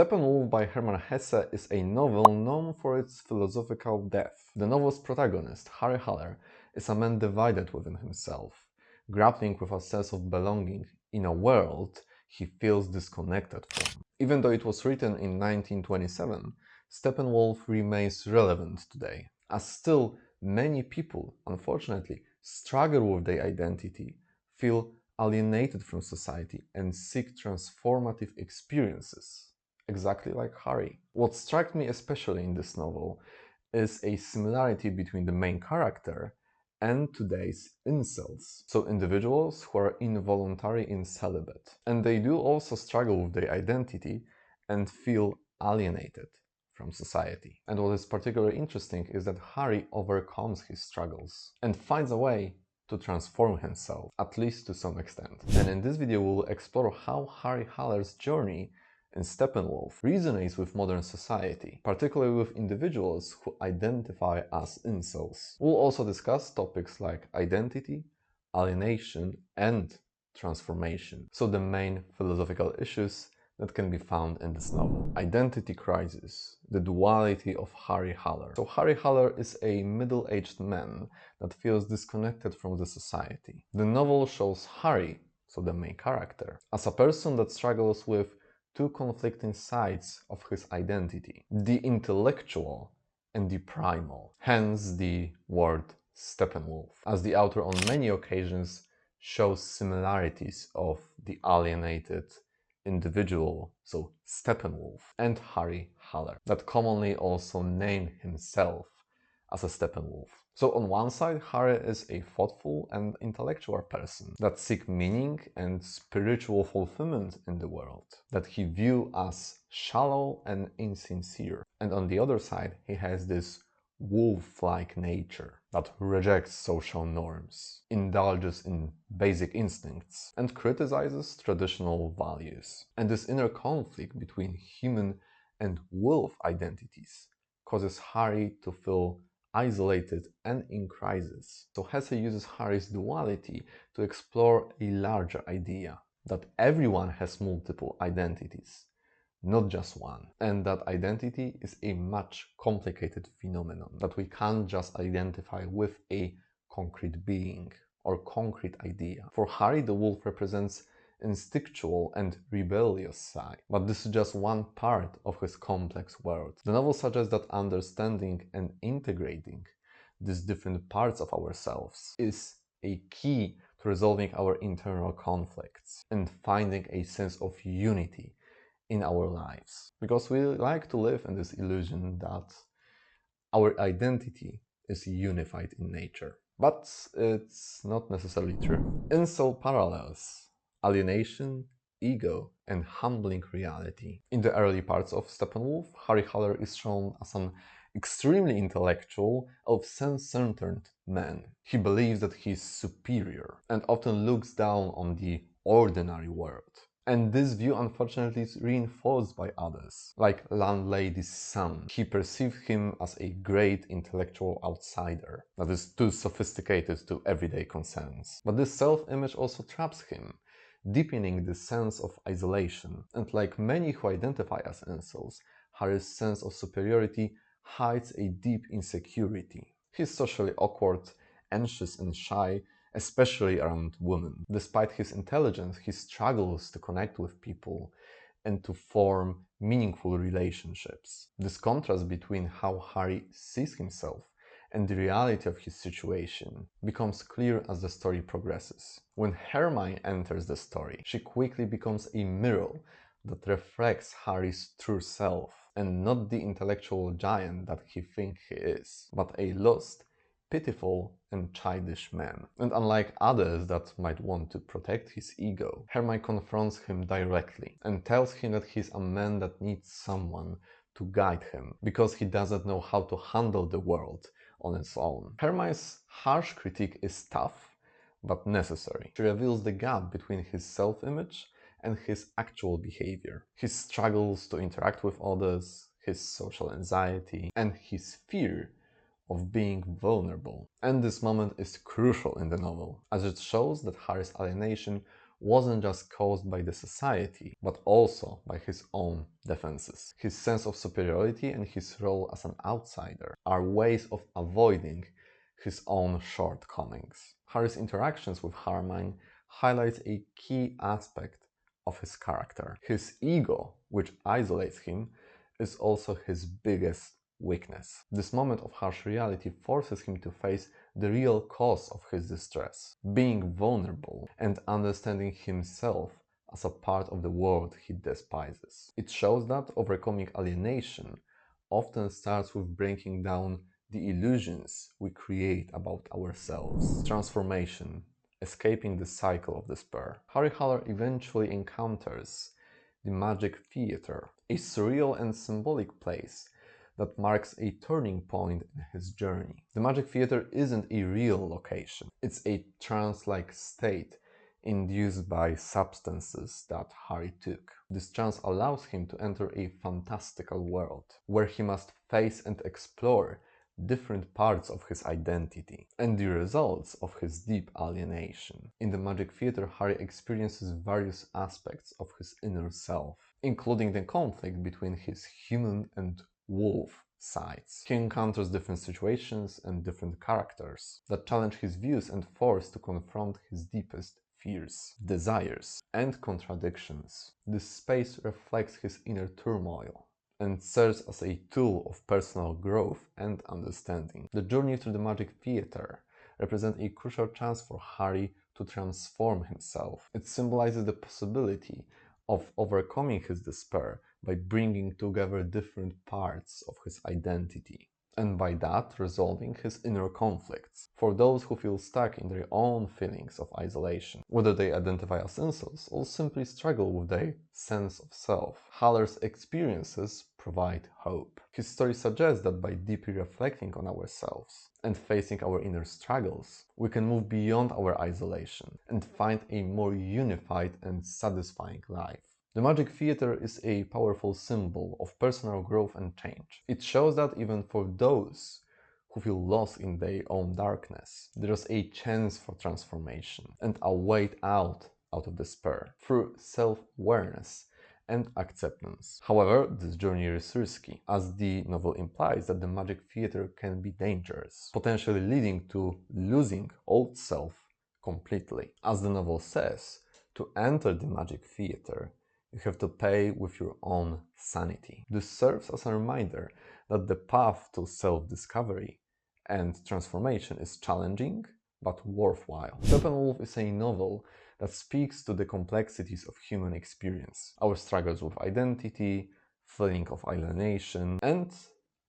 Steppenwolf by Hermann Hesse is a novel known for its philosophical depth. The novel's protagonist, Harry Haller, is a man divided within himself, grappling with a sense of belonging in a world he feels disconnected from. Even though it was written in 1927, Steppenwolf remains relevant today, as still many people, unfortunately, struggle with their identity, feel alienated from society, and seek transformative experiences, exactly like Harry. What struck me especially in this novel is a similarity between the main character and today's incels, so individuals who are involuntary in celibate. And they do also struggle with their identity and feel alienated from society. And what is particularly interesting is that Harry overcomes his struggles and finds a way to transform himself, at least to some extent. And in this video we'll explore how Harry Haller's journey in Steppenwolf resonates with modern society, particularly with individuals who identify as incels. We'll also discuss topics like identity, alienation, and transformation, so the main philosophical issues that can be found in this novel. Identity crisis, the duality of Harry Haller. So Harry Haller is a middle-aged man that feels disconnected from the society. The novel shows Harry, so the main character, as a person that struggles with two conflicting sides of his identity, the intellectual and the primal, hence the word Steppenwolf, as the author on many occasions shows similarities of the alienated individual, so Steppenwolf, and Harry Haller, that commonly also name himself as a Steppenwolf. So on one side, Harry is a thoughtful and intellectual person that seeks meaning and spiritual fulfillment in the world, that he views as shallow and insincere. And on the other side, he has this wolf-like nature that rejects social norms, indulges in basic instincts, and criticizes traditional values. And this inner conflict between human and wolf identities causes Harry to feel isolated and in crisis. So Hesse uses Harry's duality to explore a larger idea that everyone has multiple identities, not just one, and that identity is a much complicated phenomenon that we can't just identify with a concrete being or concrete idea. For Harry, the wolf represents instinctual and rebellious side, but this is just one part of his complex world. The novel suggests that understanding and integrating these different parts of ourselves is a key to resolving our internal conflicts and finding a sense of unity in our lives, because we like to live in this illusion that our identity is unified in nature. But it's not necessarily true. Incel parallels alienation, ego, and humbling reality. In the early parts of Steppenwolf, Harry Haller is shown as an extremely intellectual, self-centered man. He believes that he is superior and often looks down on the ordinary world. And this view unfortunately is reinforced by others, like landlady's son. He perceived him as a great intellectual outsider that is too sophisticated to everyday concerns. But this self-image also traps him, deepening the sense of isolation. And like many who identify as incels, Harry's sense of superiority hides a deep insecurity. He's socially awkward, anxious and shy, especially around women. Despite his intelligence, he struggles to connect with people and to form meaningful relationships. This contrast between how Harry sees himself and the reality of his situation becomes clear as the story progresses. When Hermione enters the story, she quickly becomes a mirror that reflects Harry's true self, and not the intellectual giant that he thinks he is, but a lost, pitiful and childish man. And unlike others that might want to protect his ego, Hermione confronts him directly and tells him that he's a man that needs someone to guide him, because he doesn't know how to handle the world on its own. Hermione's harsh critique is tough, but necessary. She reveals the gap between his self-image and his actual behavior, his struggles to interact with others, his social anxiety, and his fear of being vulnerable. And this moment is crucial in the novel, as it shows that Harry's alienation wasn't just caused by the society, but also by his own defenses. His sense of superiority and his role as an outsider are ways of avoiding his own shortcomings. Harry's interactions with Hermann highlights a key aspect of his character. His ego, which isolates him, is also his biggest weakness. This moment of harsh reality forces him to face the real cause of his distress, being vulnerable and understanding himself as a part of the world he despises. It shows that overcoming alienation often starts with breaking down the illusions we create about ourselves. Transformation, escaping the cycle of despair. Harry Haller eventually encounters the Magic Theatre, a surreal and symbolic place that marks a turning point in his journey. The Magic Theatre isn't a real location. It's a trance-like state induced by substances that Harry took. This trance allows him to enter a fantastical world, where he must face and explore different parts of his identity and the results of his deep alienation. In the Magic Theatre, Harry experiences various aspects of his inner self, including the conflict between his human and wolf sides. He encounters different situations and different characters that challenge his views and force to confront his deepest fears, desires, and contradictions. This space reflects his inner turmoil and serves as a tool of personal growth and understanding. The journey through the Magic Theatre represents a crucial chance for Harry to transform himself. It symbolizes the possibility of overcoming his despair by bringing together different parts of his identity, and by that resolving his inner conflicts. For those who feel stuck in their own feelings of isolation, whether they identify as incels or simply struggle with their sense of self, Haller's experiences provide hope. His story suggests that by deeply reflecting on ourselves and facing our inner struggles, we can move beyond our isolation and find a more unified and satisfying life. The Magic Theatre is a powerful symbol of personal growth and change. It shows that even for those who feel lost in their own darkness, there is a chance for transformation and a way out of despair through self-awareness and acceptance. However, this journey is risky, as the novel implies that the Magic Theatre can be dangerous, potentially leading to losing old self completely. As the novel says, to enter the Magic Theatre, you have to pay with your own sanity. This serves as a reminder that the path to self-discovery and transformation is challenging but worthwhile. Steppenwolf is a novel that speaks to the complexities of human experience, our struggles with identity, feeling of alienation, and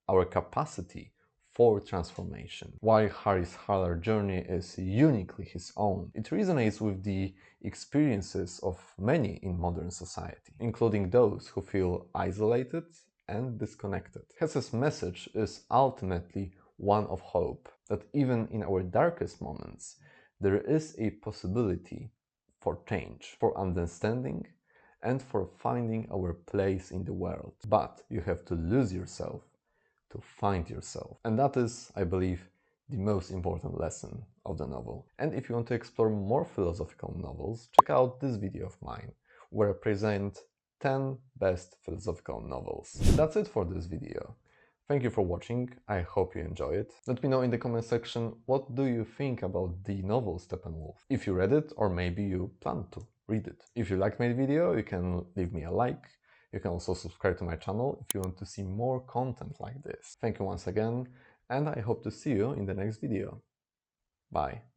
our capacity for transformation. While Harry Haller's journey is uniquely his own, it resonates with the experiences of many in modern society, including those who feel isolated and disconnected. Hesse's message is ultimately one of hope, that even in our darkest moments, there is a possibility for change, for understanding, and for finding our place in the world. But you have to lose yourself to find yourself. And that is, I believe, the most important lesson of the novel. And if you want to explore more philosophical novels, check out this video of mine, where I present 10 best philosophical novels. And that's it for this video. Thank you for watching, I hope you enjoy it. Let me know in the comment section what do you think about the novel Steppenwolf, if you read it or maybe you plan to read it. If you liked my video, you can leave me a like. You can also subscribe to my channel if you want to see more content like this. Thank you once again, and I hope to see you in the next video. Bye.